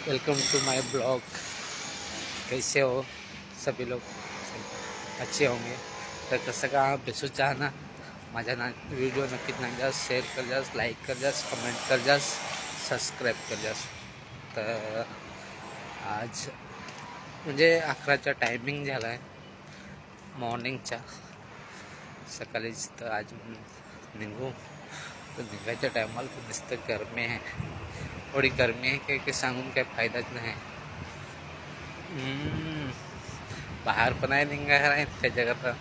Welcome to my blog. कैसे हो सभी लोग? अच्छे होंगे तर कसं का बेसूच जाना माझ्या व्हिडिओ नक्कीच नाही जास, शेअर कर जास, लाईक कर जास, कमेंट कर जास, सबस्क्राईब कर जास। तर आज म्हणजे 11चा टायमिंग झाला आहे मॉर्निंगचा, सकाळीच। तर आज निघू तर निघायच्या टायमाला तर नुसतं गरमी आहे, थोडी गरमी आहे की सांगून काही फायदाच नाही। बाहेर पण आहे निघायला आहे त्याच्याकरता।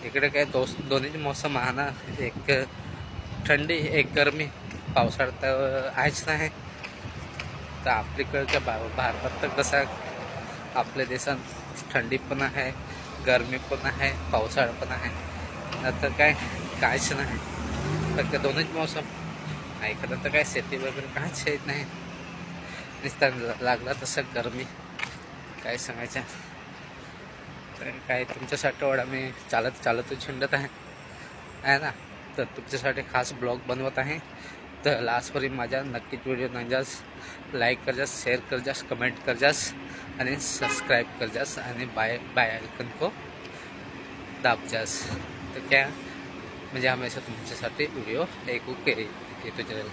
इकडे काय दोन्ही मोसम आहे ना, एक थंडी एक गरमी, पावसाळा तर आहेच नाही। तर आपल्याकडच्या भारतात तर कसं आपल्या देशात थंडी पण आहे, गरमी पण आहे, पावसाळा पण आहे, नंतर काहीच नाही, फक्त दोनच मोसम। इकडं तर काय शेती वगैरे काहीच येत नाही, नुसतं लागला तसं गरमी, काय सांगायचं। तर काय तुमच्यासाठी एवढा मी चालत झुंडत आहे ना, तर तुमच्यासाठी खास ब्लॉग बनवत आहे। तर लास्टपर्यंत माझ्या नक्कीच व्हिडिओ नाही जास, लाईक कर जास, शेअर कर जास, कमेंट कर जास आणि सबस्क्राईब कर जास आणि बाय आयकन को दाब जास। तर क्या म्हणजे हमेशा तुमच्यासाठी व्हिडिओ येतो जाईल।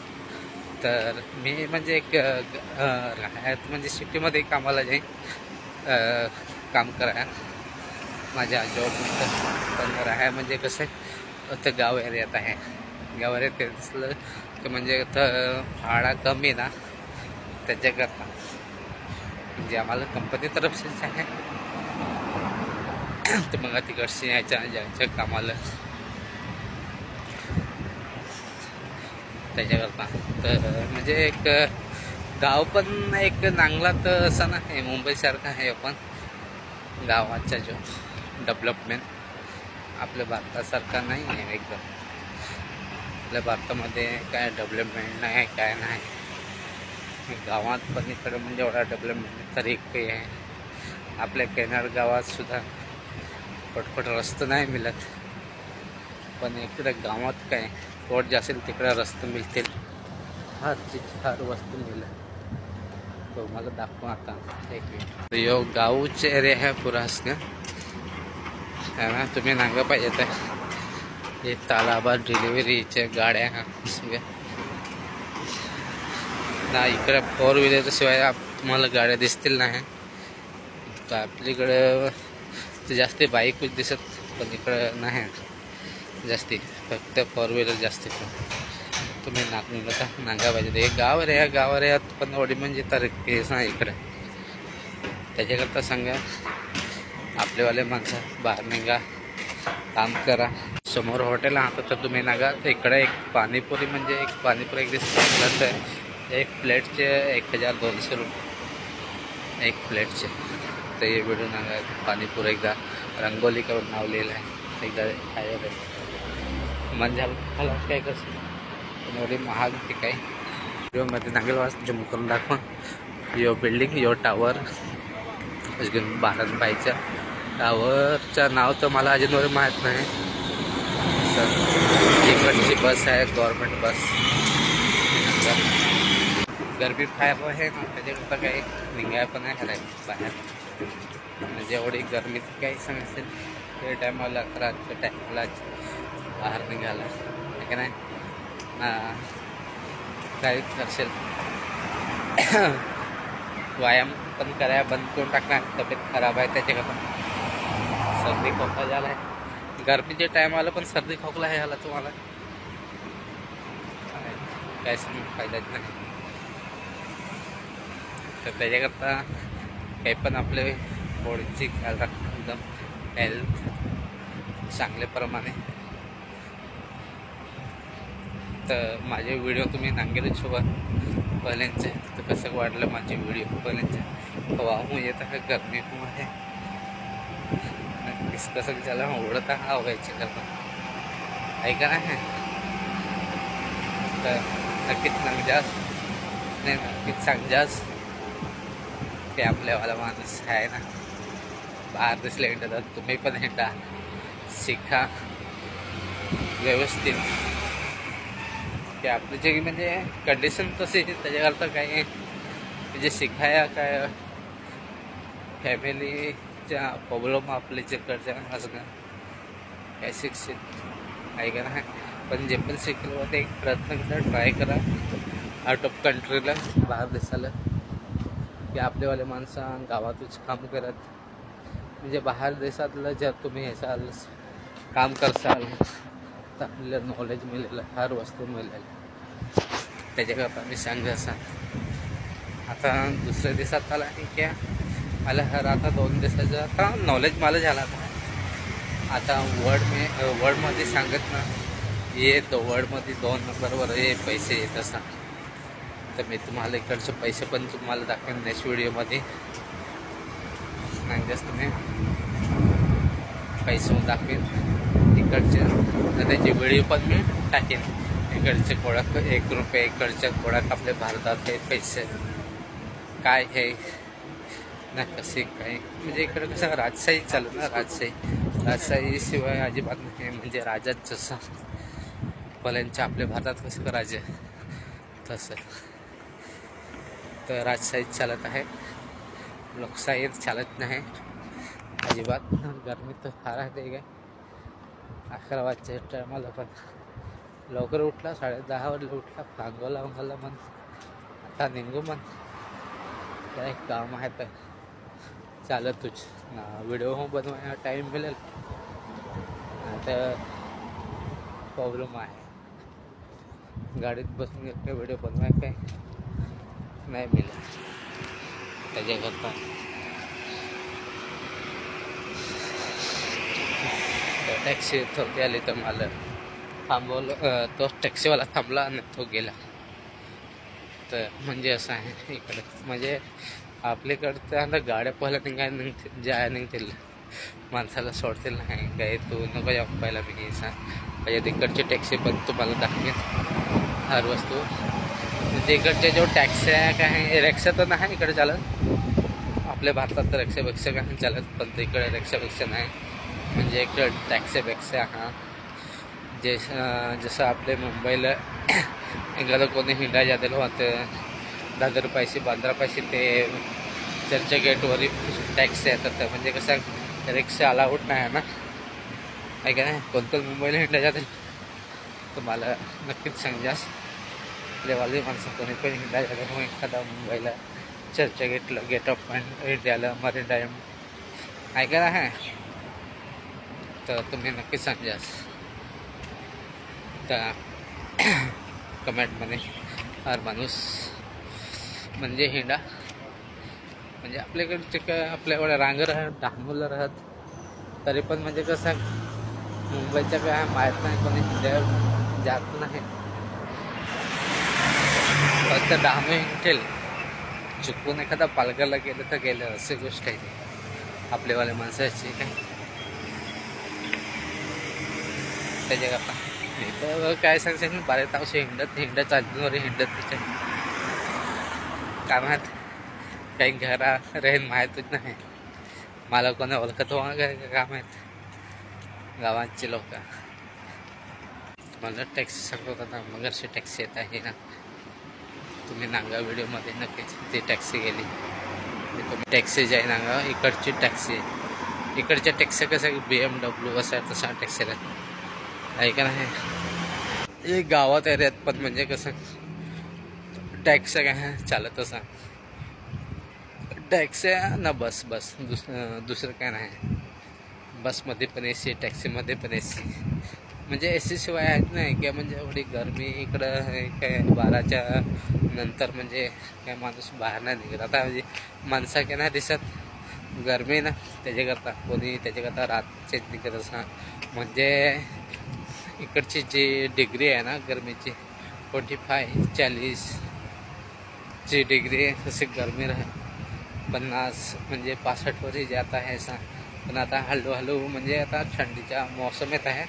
तर मी म्हणजे एक राहत म्हणजे सिटीमध्ये कामाला जाईन, काम करा माझ्या जॉब, पण राहाय म्हणजे कसं तर गाव एरियात आहे। गाव एरियात असलं तर म्हणजे तर भाडा कमी ना, त्याच्याकरता म्हणजे आम्हाला कंपनी तर्फेच आहे। तर मग तिकडची ज्यांच्या कामाला त्याच्याकरता तर म्हणजे एक गाव पण एक नांगला तर असं नाही, मुंबईसारखं आहे पण गावाचा जो डेव्हलपमेंट आपल्या भारतासारखा नाही आहे एकदम। आपल्या भारतामध्ये काय डेव्हलपमेंट नाही, काय नाही। गावात पण इकडं म्हणजे एवढा डेव्हलपमेंट तरी काही आहे। आपल्या केनार गावात सुद्धा पटपट रस्ते नाही मिळत, पण इकडे गावात काय पोट जाशील तिकडे रस्ते मिळतील, हर वस्तू मिळेल। तो मला दाखवा आता एक मिनिट। यो गावचे एरिया है पूरा इसका है ना, तुम्ही नांगा पाहिजे तर हे तालाबा डिलिव्हरीच्या गाड्या सगळ्या ना, इकडे 4 व्हीलर शिवाय तुम्हाला गाड्या दिसतील नाही। तर आपल्याकडं तर जास्ती बाईकच दिसत, पण इकडं नाही जास्ती, फक्त 4 व्हीलर जास्ती। तुम्ही नांगा पाहिजे। एक गाव रे, या गाव रे पण एवढी म्हणजे तर केस नाही इकडे, त्याच्याकरता सांगा आपलेवाले माणसं बाहेर निघा, काम करा। समोर हॉटेल आहे तर तुम्ही नागा, इकडे एक पाणीपुरी म्हणजे एक पाणीपुरी एक दिवस तर एक प्लेटचे 1200 रुपये एक प्लेटचे। तर हे व्हिडिओ नागा पाणीपुरी एकदा रंगोली करून नाव लिहिलं आहे, एकदा खायला मन झालं मला काय कसं एवढी महाग ते काय व्हिडिओमध्ये नागेल वाज जम्मू करून दाखवा। यो बिल्डिंग, यो टावर अजून भारतबाईच्या टावरचं नाव तर मला अजूनवर माहीत नाही सर। इकडची बस आहे गव्हर्मेंट बस। गरमी फायर आहे ना, त्याच्याकरता काही निघाय पण आहे करायचं बाहेर, म्हणजे एवढी गरमी काही सांगायचं ते टायमाला 11च्या टायमाला बाहेर निघाला आहे का नाही काय करशील। व्यायाम पण करायला बंद करून टाकणार, तब्येत खराब आहे त्याच्याकरता। सर्दी खोकला झाला आहे, गरमीच्या टायमाला पण सर्दी खोकला आहे ह्याला तुम्हाला काय सांगून फायदाच नाही। तर त्याच्याकरता काही पण आपले बॉडीची ख्याल राखणं, एकदम हेल्थ चांगल्याप्रमाणे। तर माझे व्हिडिओ तुम्ही नांगेलच शोभा पहिल्यांचे, तर कसं वाटलं माझे व्हिडिओ पहिल्यांचे वाहून येत आहे गरमीमध्ये, कसं झालं ओढत हा व्हायचे करणं ऐका नाही। तर नक्कीच जास नाही, नक्कीच सांग जास की आपल्यावाला माणूस आहे ना, बाहेर दिसले हिंडा तुम्ही पण हिंडा, शिका व्यवस्थित की आपली जे म्हणजे कंडिशन तशी त्याच्याकरता काही म्हणजे शिकाया काय फॅमिलीच्या प्रॉब्लेम आपले जिकडच्या असं काय शिक्षित आहे का नाही, पण जे पण शिकलं ते एक प्रयत्न करा, ट्राय करा आउट ऑफ कंट्रीला, बाहेर देशाला, की आपलेवाले माणसं गावातच काम करत, म्हणजे बाहेर देशातलं जर तुम्ही ह्याचा काम करसाल तर आपल्याला नॉलेज मिळेल, हर वस्तू मिळेल. त्याच्याकरता मी सांगत असा. आता दुसऱ्या दिवसात आला आणि क्या मला हर आता 2 दिवसाचं आता नॉलेज मला झाला. आता वर्डमध्ये सांगत ना येत, वर्डमध्ये 2 नंबरवर हे पैसे येत असा. तर मी तुम्हाला इकडचे पैसे पण तुम्हाला दाखवेन नेक्स्ट व्हिडिओमध्ये. जास्त मी पैसे दाखवेन इकडचे, त्याची व्हिडिओ पण मी टाकेन. इकडचे कोळक 1 रुपये, इकडचे कोळक आपल्या भारतात हे पैसे काय हे ना कसे काय, म्हणजे इकडं कसं राजशाही चालू ना, राजशाही शिवाय अजिबात नाही. म्हणजे राजाच जसं पहिल्यांच्या आपल्या भारतात कसं राजे तसं, तर राजशाही चालत आहे, लोकशाही चालत नाही अजिबात. गरमी तर फार आहे ते काय. 11 वाजच्या टायमाला पण लवकर उठला, 10:30 वाजता उठला, फांगोला मला मन आता निघू मन, काय काम आहे तर चालत तुझ ना. व्हिडिओ बनवायला टाईम मिळेल आता प्रॉब्लेम आहे, गाडीत बसून काय व्हिडिओ बनवायला काय नाही मिळेल. त्याच्याकरता टॅक्सी थोडी आली तर मला थांबवलं, तो टॅक्सीवाला थांबला आणि तो गेला. तर म्हणजे असं आहे इकडे, म्हणजे आपल्याकडं तर आता गाड्या पहिल्या निघतील, माणसाला सोडतील नाही काय, तू नको जाऊ पहिला मी सांग. तिकडची टॅक्सी पण तुम्हाला दाखवेन हर वस्तू. म्हणजे इकडचे जो टॅक्सी आहे काय, रिक्षा तर नाही इकडे चालत, आपल्या भारतात तर रिक्षापेक्षा काय चालत, पण इकडे रिक्षापेक्षा नाही. म्हणजे इकडं टॅक्सीपेक्षा जसं आपल्या मुंबईला एखादं कोणी हिंडा जातेल होतं 10 रुपयाची 15 पैसे ते चर्च गेटवर टॅक्सी येतात. म्हणजे कसं रिक्षा अलाउड नाही ना, आहे का नाही. कोणतं मुंबईला हिंडा जातील तुम्हाला नक्कीच सांगास, आपल्यावाली माणसं कोणी पण हिंडा जाते मग एखादा मुंबईला चर्च गेट ऑफ इंडियाला मरीन ड्राईव्ह आहे का नाही, तर तुम्ही नक्कीच सांगास. तर कमेंटमध्ये हर माणूस म्हणजे हिंडा, म्हणजे आपल्याकडचे काय आपल्याकडे रांग राहत, डांबूला राहत, तरी पण म्हणजे कसं मुंबईच्या काय माहीत नाही, कोणी हिंड्या जात नाही, फक्त डांबू हिंडेल. चुकून एखादा पालघरला गेलं तर गेलं, अशी गोष्ट आहे आपल्यावाल्या माणसाची काय. त्याच्याकरता मी तर काय सांगशील 12 तास हिंडत अजूनवर हिंडत तिच्या काय माहीत, काही घरा राहीन माहीतच नाही मला, कोणी ओळखत हो काय माहीत गावांची लोक. मला टॅक्सी सांगत होता ना, मगरची टॅक्सी येत आहे ना, तुम्ही नांगा व्हिडिओमध्ये नक्कीच ती टॅक्सी गेली. तुम्ही टॅक्सी जी आहे नांगा इकडची टॅक्सी, इकडच्या टॅक्सी कसं BMW असं आहे तसा टॅक्सी आहे का नाही. हे गावात एरियात पण म्हणजे कसं टॅक्सी काय चालत असा, टॅक्सी ना बस दुसरं काय नाही. बसमध्ये पण AC, टॅक्सीमध्ये पण AC, म्हणजे AC शिवाय आहेत नाही काय. म्हणजे एवढी गरमी इकडं काय 12च्या नंतर म्हणजे काय माणूस बाहेर नाही निघत. आता म्हणजे माणसा काय नाही दिसत गरमी ना, त्याच्याकरता कोणी त्याच्याकरता रातचेच निघत असा. म्हणजे इकडची जी डिग्री आहे ना गरमीची 45-40 ची डिग्री तशी गरमी राह 50 म्हणजे 65 वरही जात आहे असा. पण आता हळूहळू म्हणजे आता थंडीचा मोसम येत आहे,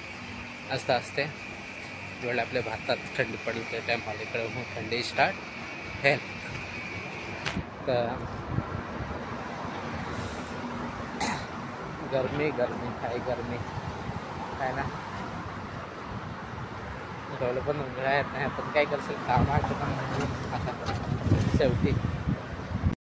असता असते जेवढे आपल्या भारतात थंडी पडेल त्या टायमाला इकडे मग थंडी स्टार्ट आहे. तर गरमी आहे ना, डोळे पण उघडा येत नाही, पण काय करशील काम आहे पण आता शेवटी